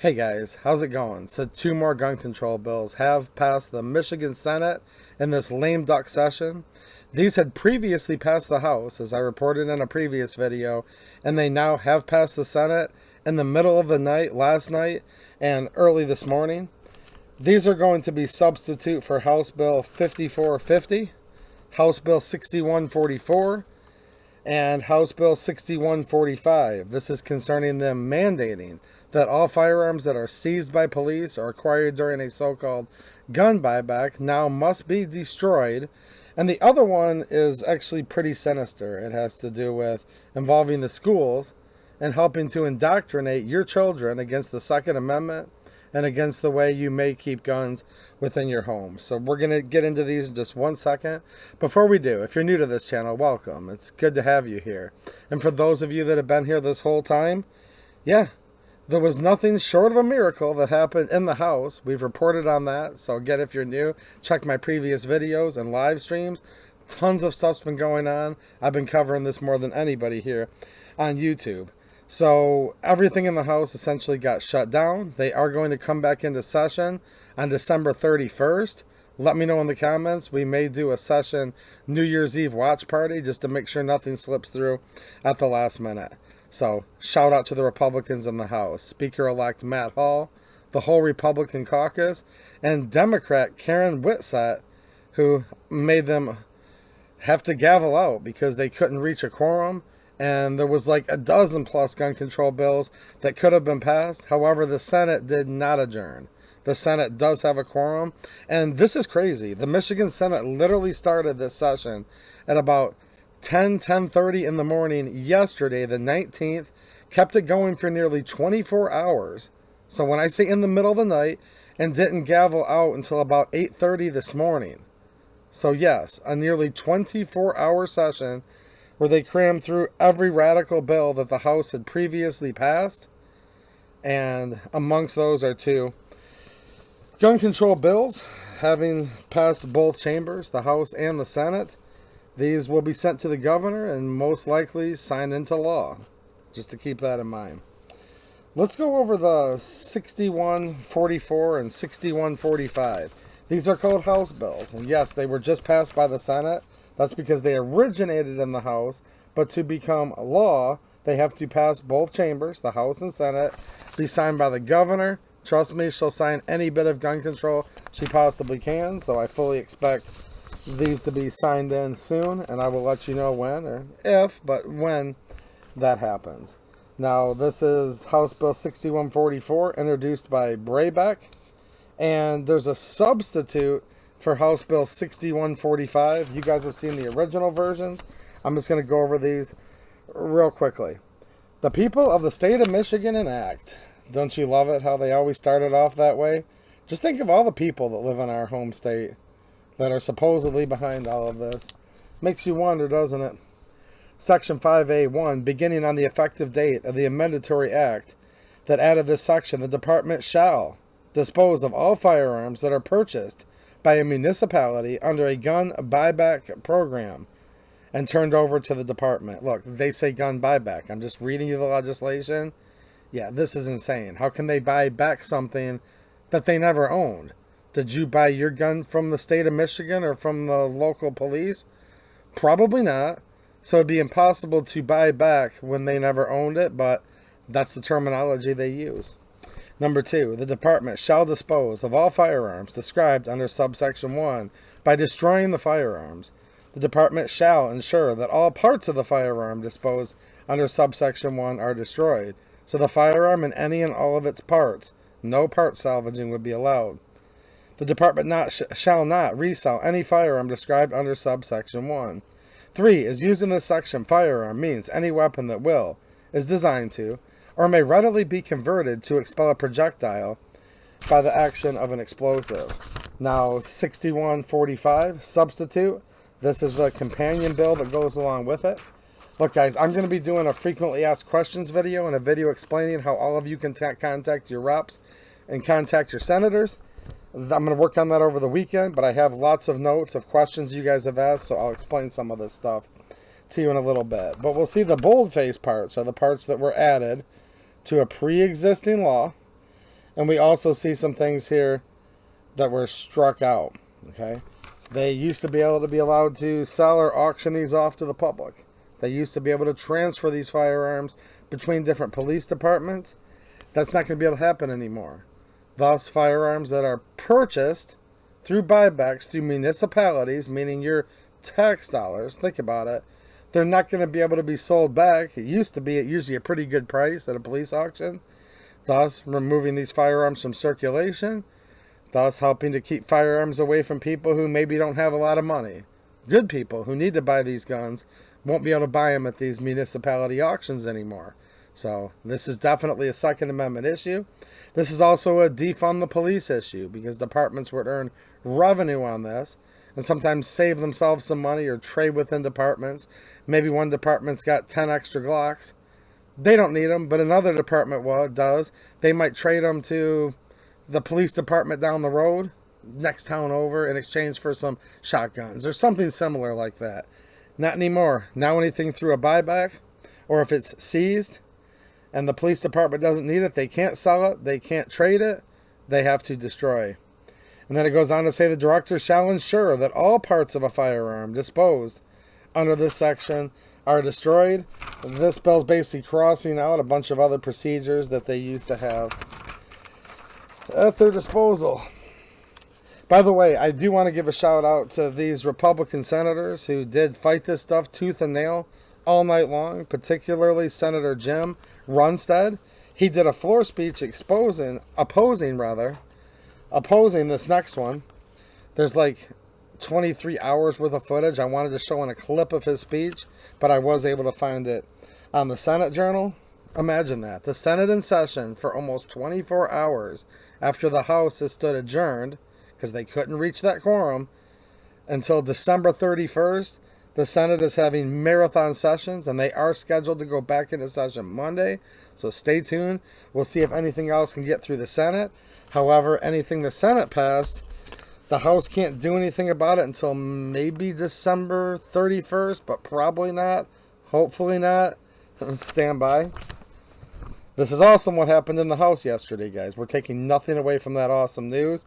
Hey guys, how's it going? So two more gun control bills have passed the Michigan Senate in this lame duck session. These had previously passed the House, as I reported in a previous video, and they now have passed the Senate in the middle of the night last night and early this morning. These are going to be substitute for House Bill 5450, House Bill 6144, and House Bill 6145. This is concerning them mandating that all firearms that are seized by police or acquired during a so-called gun buyback now must be destroyed. And the other one is actually pretty sinister. It has to do with involving the schools and helping to indoctrinate your children against the Second Amendment and against the way you may keep guns within your home. So we're going to get into these in just 1 second. Before we do, if you're new to this channel, welcome. It's good to have you here. And for those of you that have been here this whole time, yeah, there was nothing short of a miracle that happened in the House. We've reported on that. So again, if you're new, check my previous videos and live streams. Tons of stuff's been going on. I've been covering this more than anybody here on YouTube. So everything in the House essentially got shut down. They are going to come back into session on December 31st. Let me know in the comments. We may do a session New Year's Eve watch party just to make sure nothing slips through at the last minute. So shout out to the Republicans in the House, Speaker-elect Matt Hall, the whole Republican caucus, and Democrat Karen Whitsett, who made them have to gavel out because they couldn't reach a quorum. And there was like a dozen plus gun control bills that could have been passed. However, the Senate did not adjourn. The Senate does have a quorum. And this is crazy. The Michigan Senate literally started this session at about 10:30 in the morning yesterday, the 19th. Kept it going for nearly 24 hours. So when I say in the middle of the night, and didn't gavel out until about 8:30 this morning. So yes, a nearly 24-hour session where they crammed through every radical bill that the House had previously passed. And amongst those are two gun control bills, having passed both chambers, the House and the Senate. These will be sent to the governor and most likely signed into law, just to keep that in mind. Let's go over the 6144 and 6145. These are called House bills, and yes, they were just passed by the Senate. That's because they originated in the House, but to become a law, they have to pass both chambers, the House and Senate, be signed by the governor. Trust me, she'll sign any bit of gun control she possibly can, so I fully expect these to be signed in soon, and I will let you know when, or if, but when that happens. Now, this is House Bill 6144, introduced by Braybeck, and there's a substitute for House Bill 6145. You guys have seen the original versions. I'm just going to go over these real quickly. The people of the state of Michigan enact. Don't you love it how they always started off that way? Just think of all the people that live in our home state that are supposedly behind all of this. Makes you wonder, doesn't it? Section 5A1, beginning on the effective date of the amendatory act that added this section, the department shall dispose of all firearms that are purchased by a municipality under a gun buyback program and turned over to the department. Look, they say gun buyback. I'm just reading you the legislation. Yeah, this is insane. How can they buy back something that they never owned? Did you buy your gun from the state of Michigan or from the local police? Probably not. So it'd be impossible to buy back when they never owned it, but that's the terminology they use. Number 2, the department shall dispose of all firearms described under subsection 1 by destroying the firearms. The department shall ensure that all parts of the firearm disposed under subsection 1 are destroyed. So the firearm and any and all of its parts, no part salvaging would be allowed. The department shall not resell any firearm described under subsection 1. 3 is used in this section. Firearm means any weapon that is designed to, or may readily be converted to expel a projectile by the action of an explosive. Now, 6145, substitute. This is the companion bill that goes along with it. Look, guys, I'm going to be doing a frequently asked questions video and a video explaining how all of you can contact your reps and contact your senators. I'm going to work on that over the weekend, but I have lots of notes of questions you guys have asked, so I'll explain some of this stuff to you in a little bit. But we'll see the boldface parts are the parts that were added to a pre-existing law And we also see some things here that were struck out. Okay, they used to be able to be allowed to sell or auction these off to the public. They used to be able to transfer these firearms between different police departments. That's not going to be able to happen anymore. Thus, firearms that are purchased through buybacks through municipalities, meaning your tax dollars, think about it, they're not going to be able to be sold back. It used to be at usually a pretty good price at a police auction. Thus, removing these firearms from circulation, thus helping to keep firearms away from people who maybe don't have a lot of money. Good people who need to buy these guns won't be able to buy them at these municipality auctions anymore. So this is definitely a Second Amendment issue. This is also a defund the police issue, because departments would earn revenue on this and sometimes save themselves some money or trade within departments. Maybe one department's got 10 extra Glocks. They don't need them, but another department does. They might trade them to the police department down the road, next town over, in exchange for some shotguns or something similar like that. Not anymore. Now anything through a buyback, or if it's seized and the police department doesn't need it, they can't sell it, they can't trade it, they have to destroy. And then it goes on to say the director shall ensure that all parts of a firearm disposed under this section are destroyed. This bill's basically crossing out a bunch of other procedures that they used to have at their disposal. By the way, I do want to give a shout out to these Republican senators who did fight this stuff tooth and nail all night long, particularly Senator Jim Runstead. He did a floor speech opposing this next one. There's like 23 hours worth of footage. I wanted to show in a clip of his speech, but I was able to find it on the Senate Journal. Imagine that. The Senate in session for almost 24 hours after the House has stood adjourned, because they couldn't reach that quorum, until December 31st. The Senate is having marathon sessions, and they are scheduled to go back into session Monday. So stay tuned. We'll see if anything else can get through the Senate. However, anything the Senate passed, the House can't do anything about it until maybe December 31st, but probably not. Hopefully not. Stand by. This is awesome what happened in the House yesterday, guys. We're taking nothing away from that awesome news.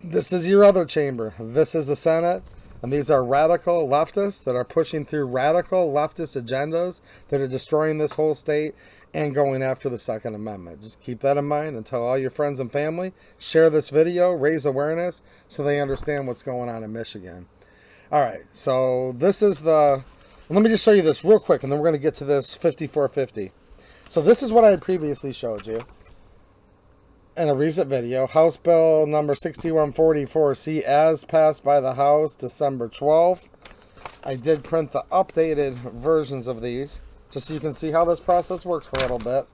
This is your other chamber. This is the Senate. And these are radical leftists that are pushing through radical leftist agendas that are destroying this whole state and going after the Second Amendment. Just keep that in mind and tell all your friends and family. Share this video, raise awareness so they understand what's going on in Michigan. All right, so this is the... Let me just show you this real quick, and then we're going to get to this 5450. So this is what I had previously showed you in a recent video. House Bill number 6144C, as passed by the House December 12th. I did print the updated versions of these, just so you can see how this process works a little bit.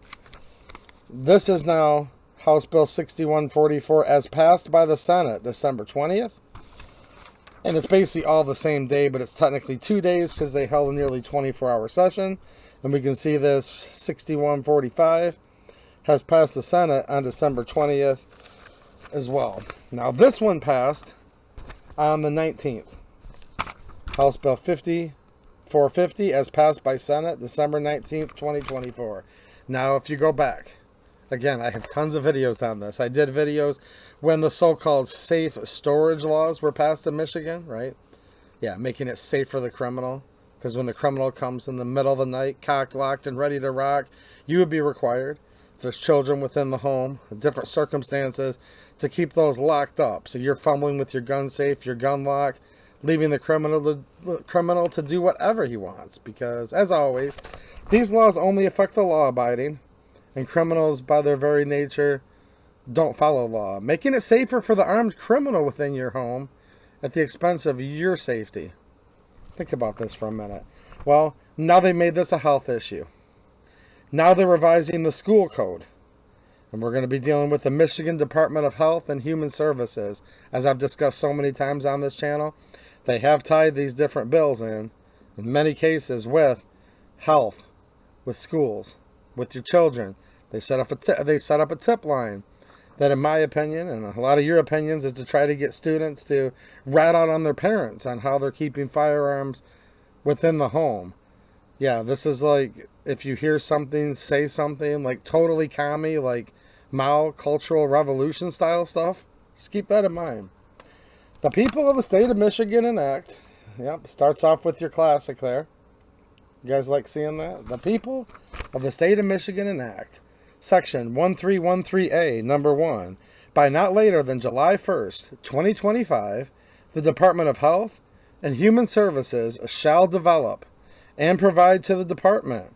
This is now House Bill 6144 as passed by the Senate December 20th. And it's basically all the same day, but it's technically 2 days because they held a nearly 24-hour session. And we can see this 6145 has passed the Senate on December 20th as well. Now this one passed on the 19th. House Bill 5450 as passed by Senate December 19th, 2024. Now if you go back, again, I have tons of videos on this. I did videos when the so-called safe storage laws were passed in Michigan, right? Yeah, making it safe for the criminal. Because when the criminal comes in the middle of the night, cocked, locked, and ready to rock, you would be required, if there's children within the home, different circumstances, to keep those locked up. So you're fumbling with your gun safe, your gun lock, leaving the criminal to do whatever he wants. Because, as always, these laws only affect the law-abiding, and criminals, by their very nature, don't follow law. Making it safer for the armed criminal within your home at the expense of your safety. Think about this for a minute. Well, now they made this a health issue. Now they're revising the school code. And we're going to be dealing with the Michigan Department of Health and Human Services. As I've discussed so many times on this channel, they have tied these different bills in many cases, with health, with schools, with your children. They set up a tip line that, in my opinion, and a lot of your opinions, is to try to get students to rat out on their parents on how they're keeping firearms within the home. Yeah, this is like, if you hear something, say something, like totally commie, like Mao Cultural Revolution style stuff. Just keep that in mind. The people of the state of Michigan enact. Yep, starts off with your classic there. You guys like seeing that? The people of the state of Michigan enact. Section 1313A, number 1. By not later than July 1st, 2025, the Department of Health and Human Services shall develop and provide to the department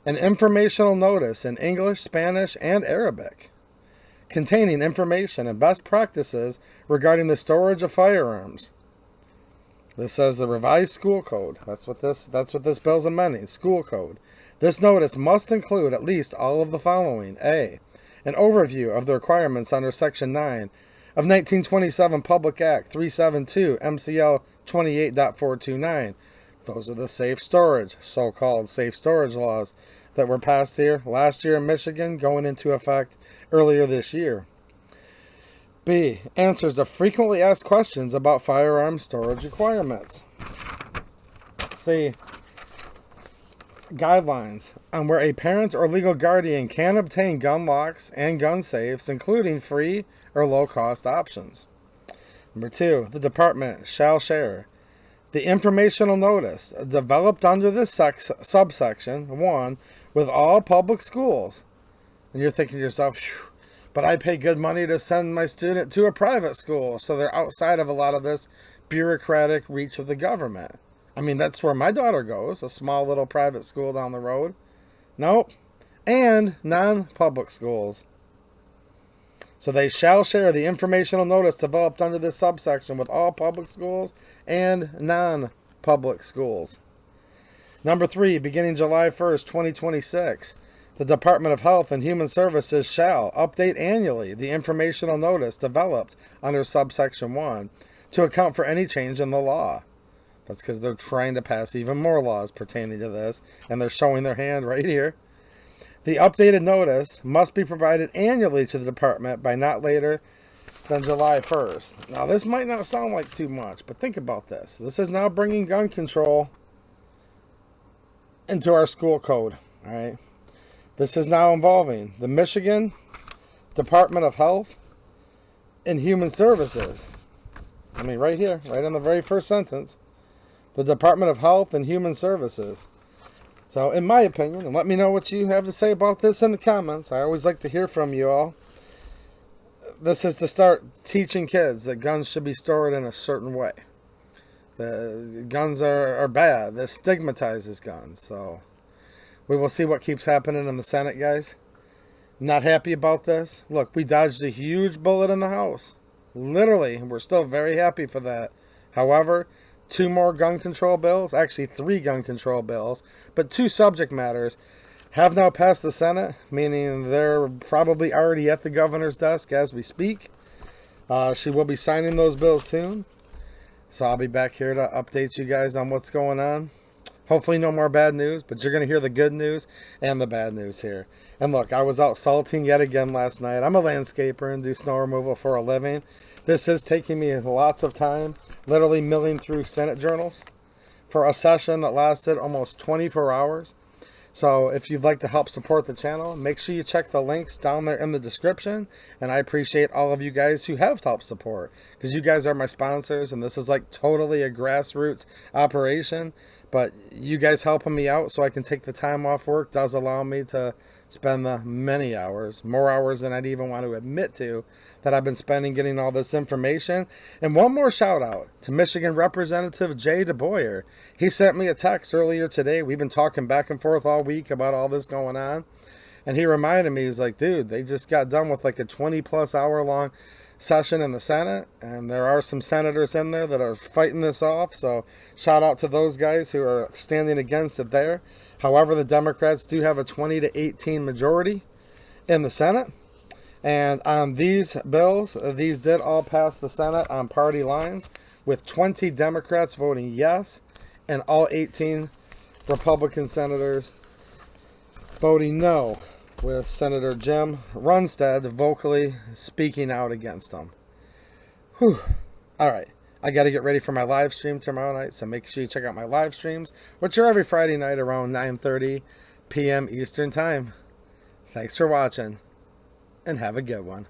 an informational notice in English, Spanish, and Arabic containing information and best practices regarding the storage of firearms. This says the revised school code. That's what this bill's amending. School code. This notice must include at least all of the following. A. An overview of the requirements under Section 9 of 1927 Public Act 372 MCL 28.429. Those are the safe storage, so-called safe storage laws that were passed here last year in Michigan, going into effect earlier this year. B. Answers to frequently asked questions about firearm storage requirements. C. Guidelines on where a parent or legal guardian can obtain gun locks and gun safes, including free or low-cost options. Number 2. The department shall share the informational notice developed under this subsection 1 with all public schools. And you're thinking to yourself, phew, but I pay good money to send my student to a private school, so they're outside of a lot of this bureaucratic reach of the government. I mean, that's where my daughter goes, a small little private school down the road. Nope. And non-public schools. So they shall share the informational notice developed under this subsection with all public schools and non-public schools. Number 3, beginning July 1st, 2026, the Department of Health and Human Services shall update annually the informational notice developed under subsection 1 to account for any change in the law. That's because they're trying to pass even more laws pertaining to this, and they're showing their hand right here. The updated notice must be provided annually to the department by not later than July 1st. Now, this might not sound like too much, but think about this. This is now bringing gun control into our school code, all right? This is now involving the Michigan Department of Health and Human Services. I mean, right here, right in the very first sentence, the Department of Health and Human Services. So, in my opinion, and let me know what you have to say about this in the comments. I always like to hear from you all. This is to start teaching kids that guns should be stored in a certain way. The guns are bad. This stigmatizes guns. So, we will see what keeps happening in the Senate, guys. I'm not happy about this. Look, we dodged a huge bullet in the House. Literally, we're still very happy for that. However, 2 more gun control bills, actually 3 gun control bills, but 2 subject matters have now passed the Senate, meaning they're probably already at the governor's desk as we speak. She will be signing those bills soon. So I'll be back here to update you guys on what's going on. Hopefully no more bad news, but you're going to hear the good news and the bad news here. And look, I was out salting yet again last night. I'm a landscaper and do snow removal for a living. This is taking me lots of time, literally milling through Senate journals for a session that lasted almost 24 hours. So if you'd like to help support the channel, make sure you check the links down there in the description. And I appreciate all of you guys who have helped support, because you guys are my sponsors, and this is like totally a grassroots operation. But you guys helping me out so I can take the time off work does allow me to spend the many hours, more hours than I'd even want to admit to, that I've been spending getting all this information. And one more shout out to Michigan Representative Jay DeBoyer. He sent me a text earlier today. We've been talking back and forth all week about all this going on. And he reminded me, he's like, dude, they just got done with like a 20+ hour long session in the Senate, and there are some senators in there that are fighting this off. So shout out to those guys who are standing against it there. However, the Democrats do have a 20-18 majority in the Senate. And on these bills, these did all pass the Senate on party lines, with 20 Democrats voting yes and all 18 Republican senators voting no, with Senator Jim Runstead vocally speaking out against them. Whew. All right. I got to get ready for my live stream tomorrow night, so make sure you check out my live streams, which are every Friday night around 9:30 p.m. Eastern Time. Thanks for watching. and have a good one.